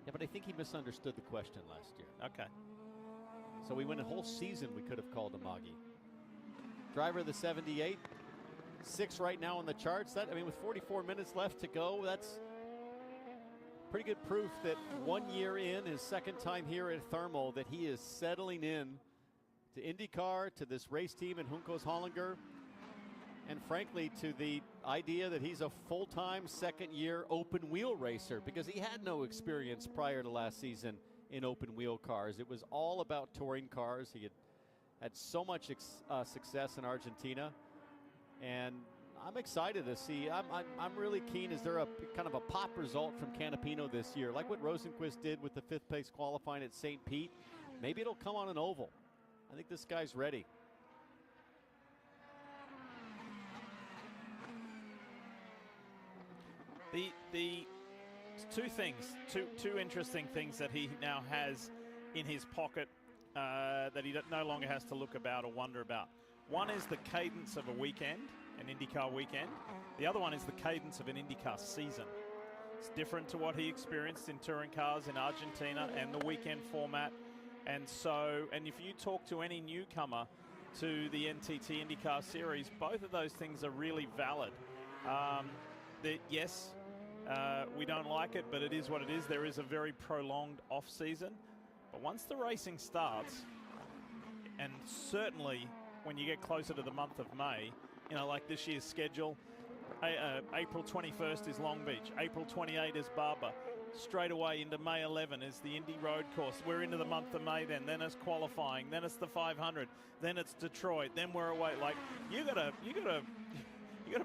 Yeah, but I think he misunderstood the question last year. Okay. So we went a whole season, we could have called him Augie. Driver of the 78, 6 right now on the charts. That, I mean, with 44 minutes left to go, that's pretty good proof that 1 year in, his second time here at Thermal, that he is settling in to IndyCar, to this race team in Juncos Hollinger, and frankly to the idea that he's a full-time second-year open-wheel racer, because he had no experience prior to last season in open-wheel cars. It was all about touring cars. He had so much success in Argentina, and I'm excited to see. I'm really keen. Is there a kind of a pop result from Canapino this year, like what Rosenquist did with the 5th place qualifying at St. Pete? Maybe it'll come on an oval. I think this guy's ready. The two things, two interesting things that he now has in his pocket that he no longer has to look about or wonder about. One is the cadence of a weekend, an IndyCar weekend. The other one is the cadence of an IndyCar season. It's different to what he experienced in touring cars in Argentina and the weekend format. And so, and if you talk to any newcomer to the NTT IndyCar Series, both of those things are really valid. Yes, we don't like it, but it is what it is. There is a very prolonged off season. But once the racing starts, and certainly when you get closer to the month of May, you know, like this year's schedule, April 21st is Long Beach, April 28 is Barber, straight away into May 11 is the Indy Road Course. We're into the month of May then it's qualifying, then it's the 500, then it's Detroit, then we're away. Like, you gotta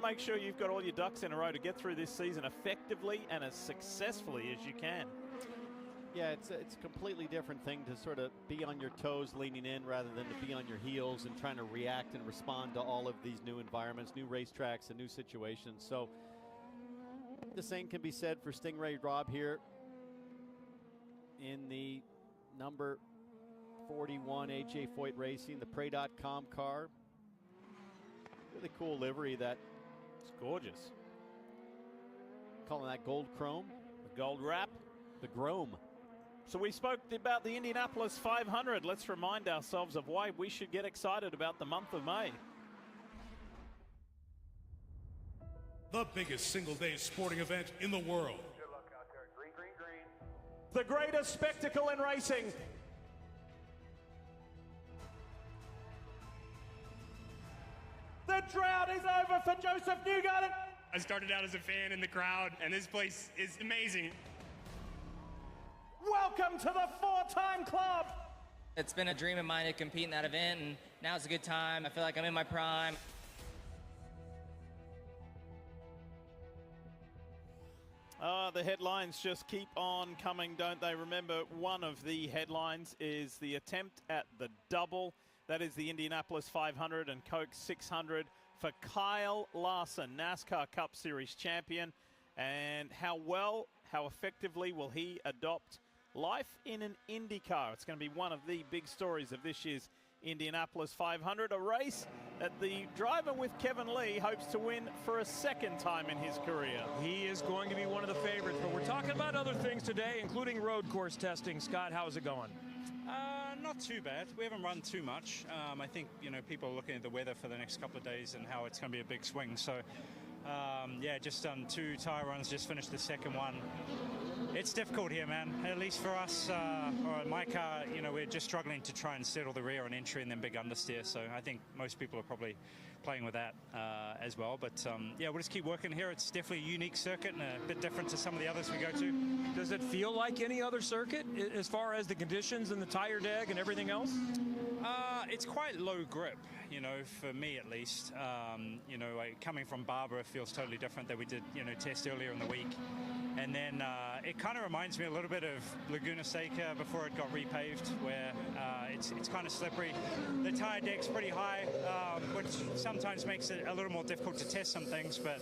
make sure you've got all your ducks in a row to get through this season effectively and as successfully as you can. Yeah, it's a completely different thing to sort of be on your toes leaning in rather than to be on your heels and trying to react and respond to all of these new environments, new racetracks, and new situations. So the same can be said for Stingray Robb here in the number 41 AJ Foyt Racing, the Prey.com car. Really cool livery. That it's gorgeous. Calling that gold chrome. The gold wrap. The Grome. So we spoke about the Indianapolis 500. Let's remind ourselves of why we should get excited about the month of May. The biggest single-day sporting event in the world. Good luck out there. Green, green, green. The greatest spectacle in racing. The drought is over for Joseph Newgarden. I started out as a fan in the crowd, and this place is amazing. Welcome to the 4-time club. It's been a dream of mine to compete in that event, and now's a good time. I feel like I'm in my prime. The headlines just keep on coming, don't they? Remember, one of the headlines is the attempt at the double. That is the Indianapolis 500 and Coke 600 for Kyle Larson, NASCAR Cup Series champion. And how effectively will he adopt life in an Indy car? It's going to be one of the big stories of this year's Indianapolis 500, a race that the driver with Kevin Lee hopes to win for a second time in his career. He is going to be one of the favorites, but we're talking about other things today, including road course testing. Scott, how's it going? Not too bad. We haven't run too much. I think, you know, people are looking at the weather for the next couple of days and how it's going to be a big swing. So, yeah, just done 2 tire runs, just finished the second one. It's difficult here, man. At least for us, or my car, you know, we're just struggling to try and settle the rear on entry and then big understeer. So I think most people are probably playing with that as well. But yeah, we'll just keep working here. It's definitely a unique circuit and a bit different to some of the others we go to. Does it feel like any other circuit as far as the conditions and the tire deg and everything else? It's quite low grip, you know, for me at least. You know, like coming from Barber, it feels totally different that we did, you know, test earlier in the week. And then it kind of reminds me a little bit of Laguna Seca before it got repaved, where it's kind of slippery. The tire deck's pretty high, which sometimes makes it a little more difficult to test some things, but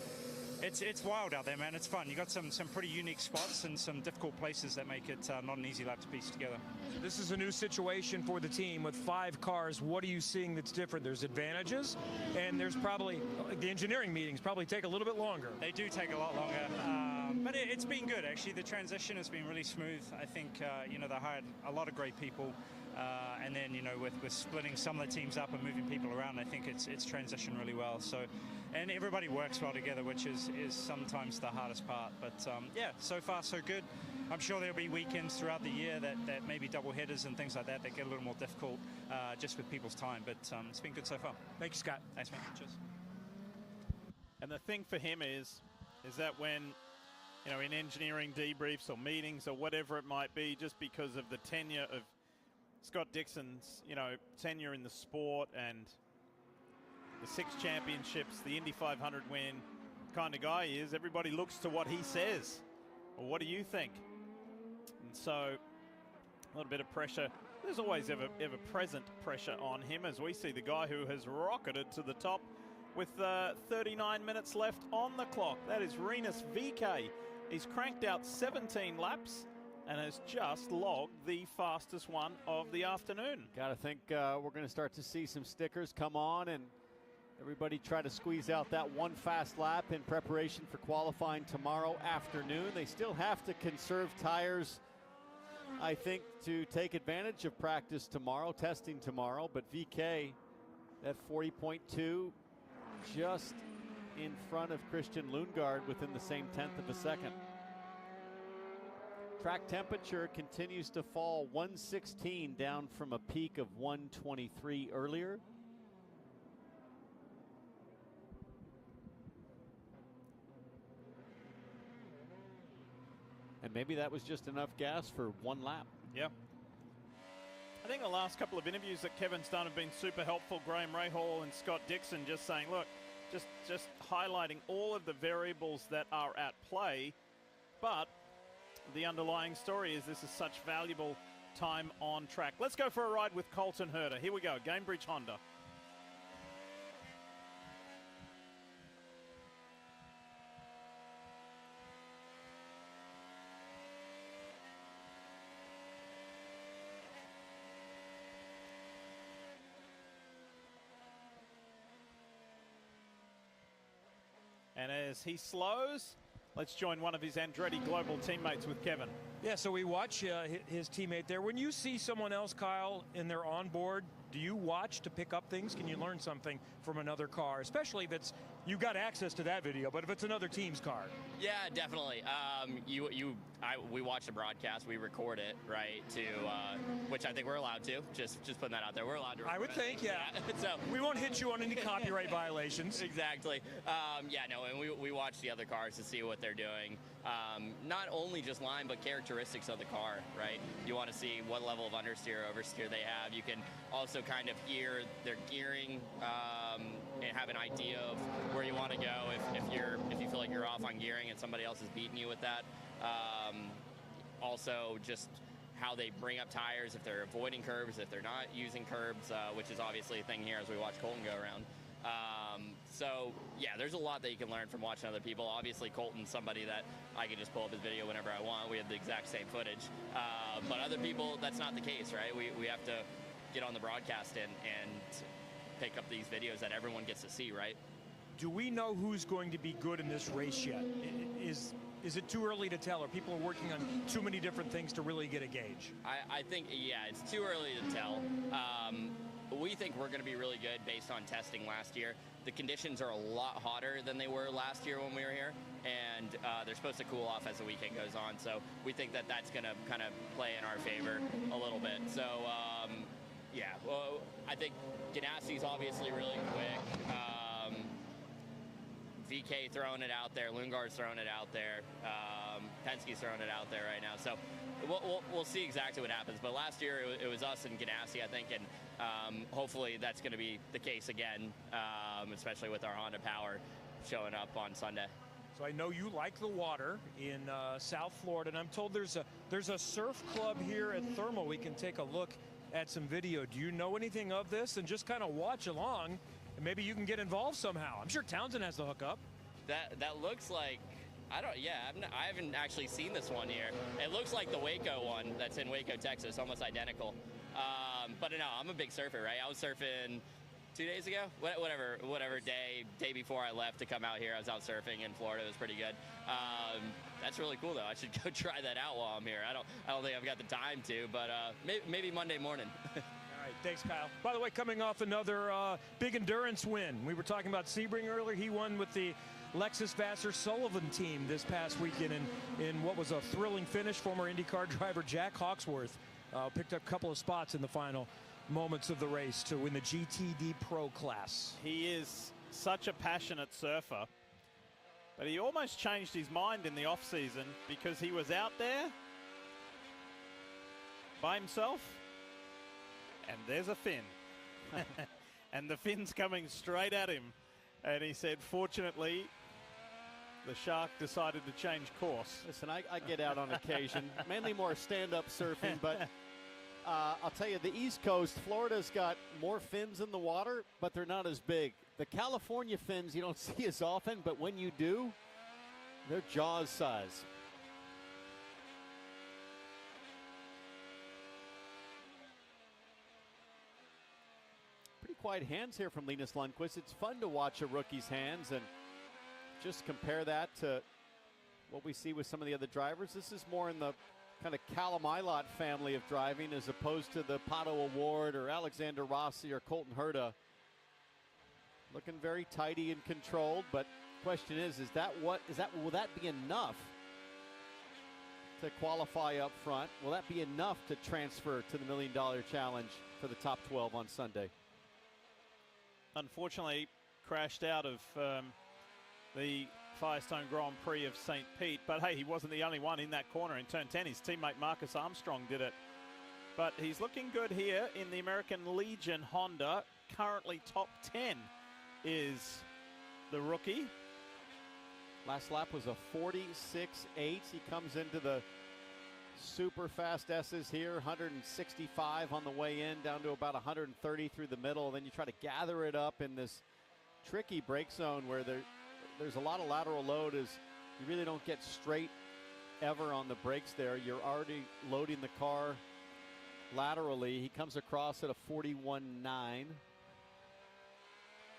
it's wild out there, man. It's fun. You got some pretty unique spots and some difficult places that make it not an easy lap to piece together. This is a new situation for the team with 5 cars. What are you seeing that's different? There's advantages, and there's probably the engineering meetings probably take a little bit longer. They do take a lot longer. But it's been good, actually. The transition has been really smooth. I think, you know, they hired a lot of great people. And then, you know, with splitting some of the teams up and moving people around, I think it's transitioned really well. So, and everybody works well together, which is sometimes the hardest part. But yeah, so far so good. I'm sure there'll be weekends throughout the year that maybe double headers and things like that get a little more difficult just with people's time. But it's been good so far. Thank you, Scott. Thanks, man. Cheers. And the thing for him is that when, you know, in engineering debriefs or meetings or whatever it might be, just because of the tenure of Scott Dixon's, you know, tenure in the sport and the 6 championships, the Indy 500 win kind of guy he is, everybody looks to what he says. Well, what do you think? And so a little bit of pressure. There's always ever present pressure on him as we see the guy who has rocketed to the top with 39 minutes left on the clock. That is Rinus VeeKay. He's cranked out 17 laps and has just logged the fastest one of the afternoon. Got to think we're going to start to see some stickers come on and everybody try to squeeze out that one fast lap in preparation for qualifying tomorrow afternoon. They still have to conserve tires, I think, to take advantage of practice tomorrow, testing tomorrow. But VeeKay at 40.2, just in front of Christian Lundgaard within the same 1/10 of a second. Track temperature continues to fall, 116 down from a peak of 123 earlier. And maybe that was just enough gas for one lap. Yeah. I think the last couple of interviews that Kevin's done have been super helpful. Graham Rahal and Scott Dixon just saying, look, just highlighting all of the variables that are at play, but the underlying story is this is such valuable time on track. Let's go for a ride with Colton Herta. Here we go, Gamebridge Honda. And as he slows, let's join one of his Andretti Global teammates with Kevin. Yeah, so we watch his teammate there. When you see someone else, Kyle, in their onboard, do you watch to pick up things? Can you learn something from another car, especially if it's, you got access to that video, but if it's another team's car? Yeah, definitely. We watch the broadcast, we record it, right? Which I think we're allowed to. Just putting that out there, we're allowed to. I would think, yeah. So we won't hit you on any copyright violations. Exactly. Yeah, no, and we watch the other cars to see what they're doing. Not only just line, but characteristics of the car, right? You want to see what level of understeer, oversteer they have. You can also kind of hear their gearing and have an idea of where you want to go if you feel like you're off on gearing and somebody else is beating you with that. Also, just how they bring up tires, if they're avoiding curbs, if they're not using curbs, which is obviously a thing here as we watch Colton go around. So, yeah, there's a lot that you can learn from watching other people. Obviously, Colton's somebody that I can just pull up his video whenever I want. We have the exact same footage. But other people, that's not the case, right? We have to get on the broadcast and pick up these videos that everyone gets to see, right? Do we know who's going to be good in this race yet? Is it too early to tell, or people are working on too many different things to really get a gauge? I think, yeah, it's too early to tell. We think we're going to be really good based on testing last year. The conditions are a lot hotter than they were last year when we were here, and they're supposed to cool off as the weekend goes on. So we think that that's going to kind of play in our favor a little bit. So, yeah, well, I think Ganassi's obviously really quick. VeeKay throwing it out there, Lundgaard's throwing it out there, Penske's throwing it out there right now. So we'll see exactly what happens. But last year it was us and Ganassi, I think, and hopefully that's going to be the case again, especially with our Honda Power showing up on Sunday. So I know you like the water in South Florida, and I'm told there's a surf club here at Thermal. We can take a look at some video. Do you know anything of this? And just kind of watch along, and maybe you can get involved somehow. I'm sure Townsend has the hookup. That looks like, I haven't actually seen this one here. It looks like the Waco one that's in Waco, Texas, almost identical. But no, I'm a big surfer, right? I was surfing 2 days ago, whatever day before I left to come out here. I was out surfing in Florida. It was pretty good. That's really cool, though. I should go try that out while I'm here. I don't think I've got the time to, but maybe Monday morning. All right, thanks, Kyle. By the way, coming off another big endurance win. We were talking about Sebring earlier. He won with the Lexus Vassar Sullivan team this past weekend in what was a thrilling finish. Former IndyCar driver Jack Hawksworth picked up a couple of spots in the final moments of the race to win the GTD Pro class. He is such a passionate surfer, but he almost changed his mind in the off-season because he was out there by himself, and there's a fin. And the fin's coming straight at him. And he said, fortunately, the shark decided to change course. Listen, I get out on occasion, mainly more stand-up surfing, but I'll tell you, the East Coast, Florida's got more fins in the water, but they're not as big. The California fins you don't see as often, but when you do, they're Jaws size. Pretty quiet hands here from Linus Lundqvist. It's fun to watch a rookie's hands and just compare that to what we see with some of the other drivers. This is more in the kind of Callum Ilott family of driving as opposed to the Pato Award or Alexander Rossi or Colton Herta. Looking very tidy and controlled, but question is will that be enough to qualify up front? Will that be enough to transfer to the $1 Million Challenge for the top 12 on Sunday? Unfortunately, crashed out of the Firestone Grand Prix of St. Pete, but hey, he wasn't the only one in that corner in turn 10. His teammate Marcus Armstrong did it. But he's looking good here in the American Legion Honda. Currently top 10 is the rookie. Last lap was a 46.8. He comes into the super fast S's here, 165 on the way in, down to about 130 through the middle. Then you try to gather it up in this tricky brake zone where there's a lot of lateral load as you really don't get straight ever on the brakes there. You're already loading the car laterally. He comes across at a 41.9.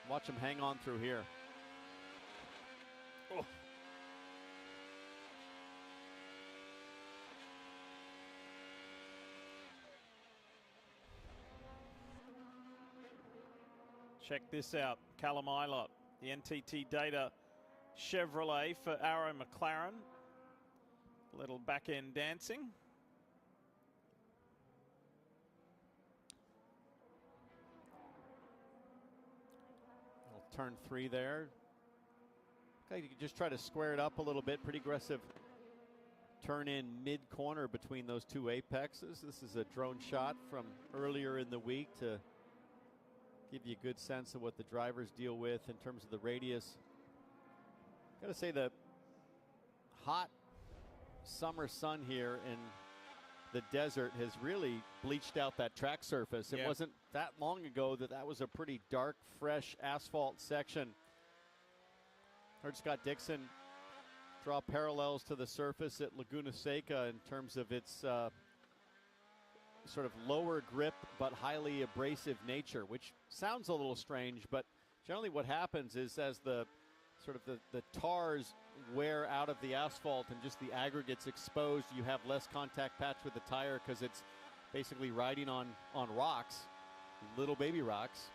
Watch him hang on through here. Oh. Check this out. Callum Ilott, the NTT Data Chevrolet for Arrow McLaren. Little back end dancing. Turn 3 there. Okay, you can just try to square it up a little bit. Pretty aggressive turn in mid-corner between those two apexes. This is a drone shot from earlier in the week to give you a good sense of what the drivers deal with in terms of the radius. Got to say the hot summer sun here in the desert has really bleached out that track surface. It wasn't that long ago that was a pretty dark, fresh asphalt section. Heard Scott Dixon draw parallels to the surface at Laguna Seca in terms of its sort of lower grip but highly abrasive nature, which sounds a little strange, but generally what happens is as the sort of the tars wear out of the asphalt and just the aggregates exposed, you have less contact patch with the tire because it's basically riding on rocks, little baby rocks.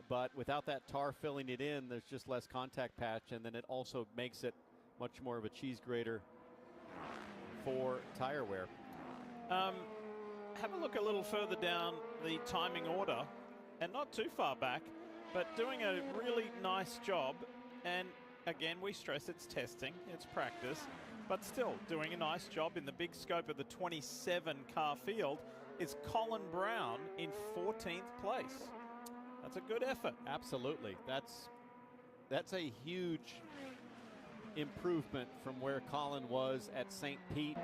But without that tar filling it in, there's just less contact patch, and then it also makes it much more of a cheese grater for tire wear. Have a look a little further down the timing order, and not too far back, but doing a really nice job. And again, we stress it's testing, it's practice, but still doing a nice job in the big scope of the 27 car field is Colin Brown in 14th place. That's a good effort. Absolutely. That's a huge improvement from where Colin was at St. Pete.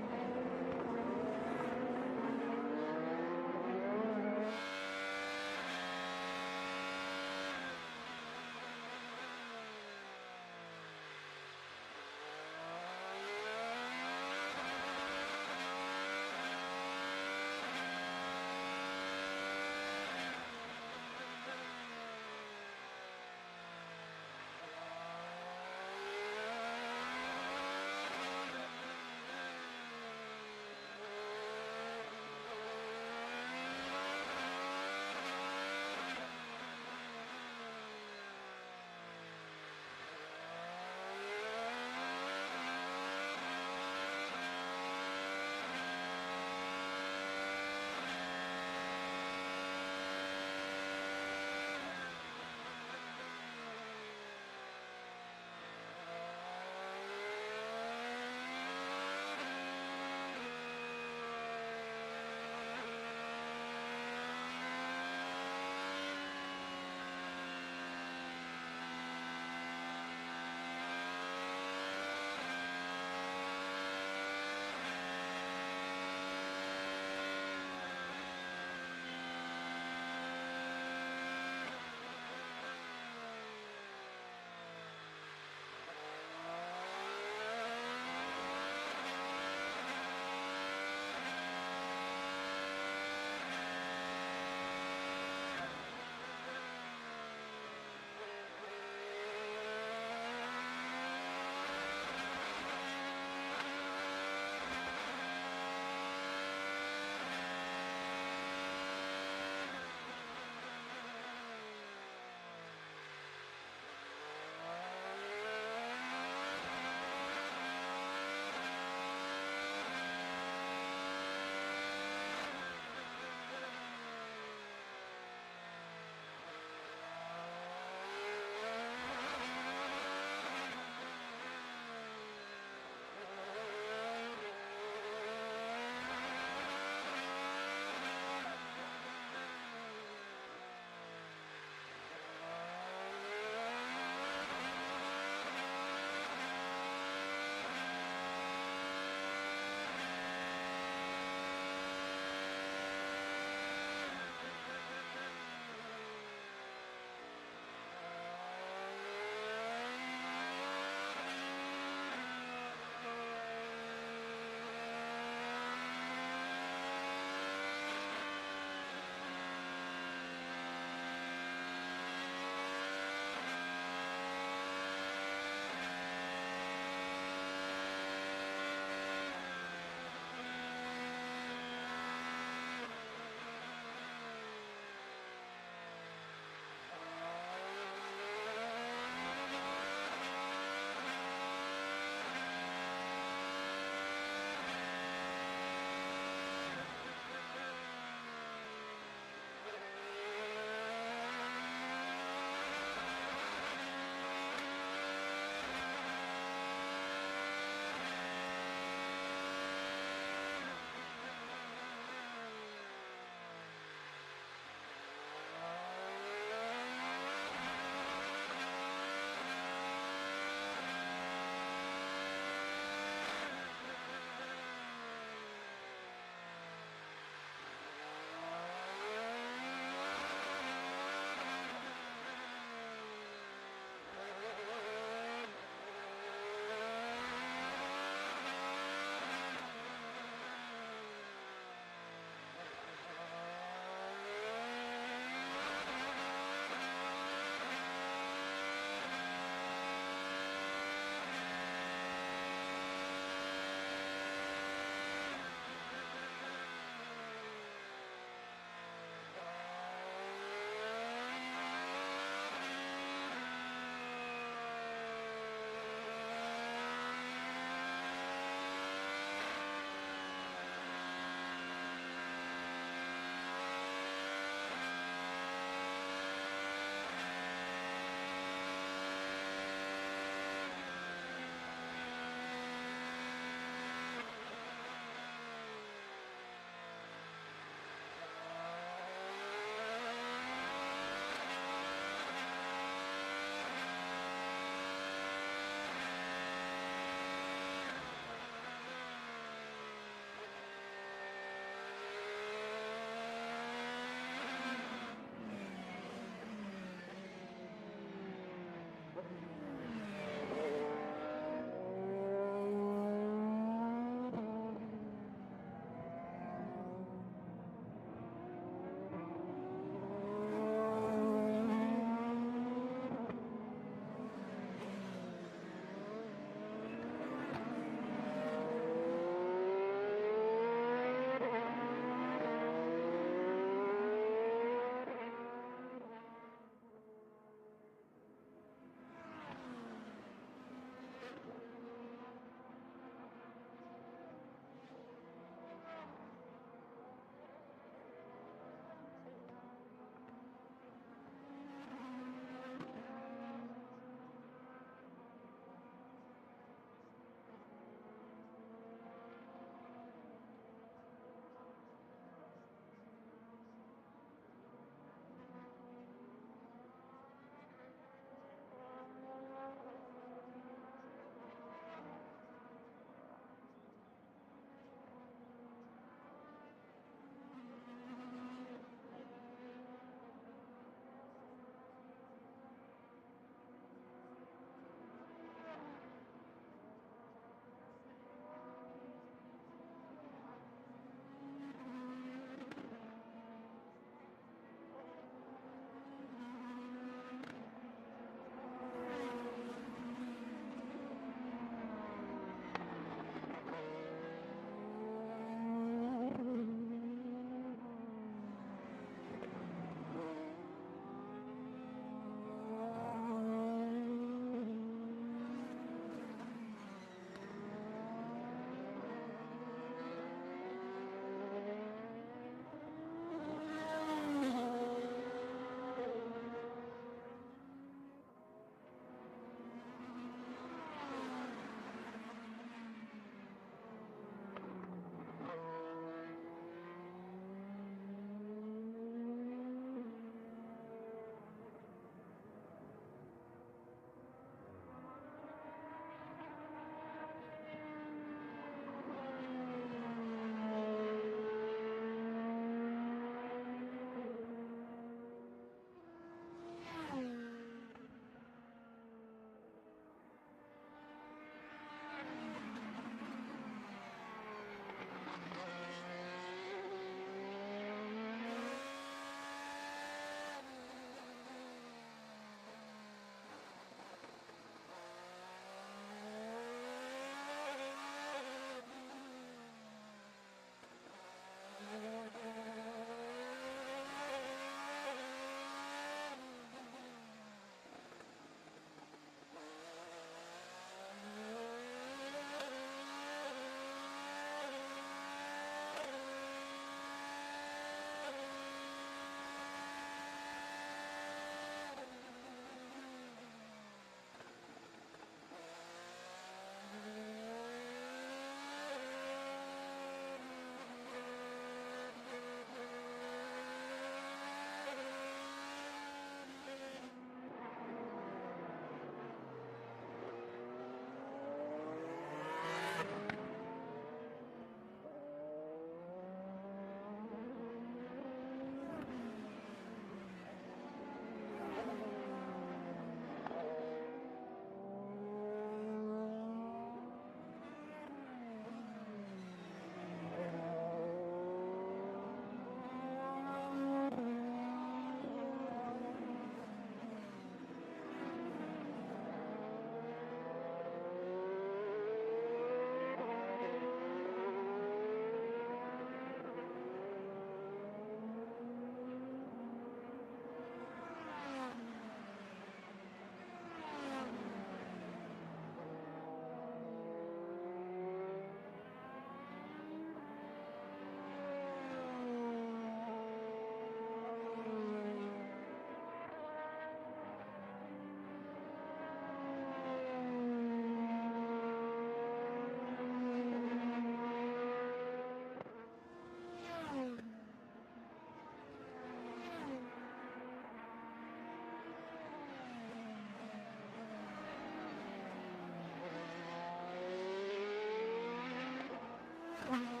Bye.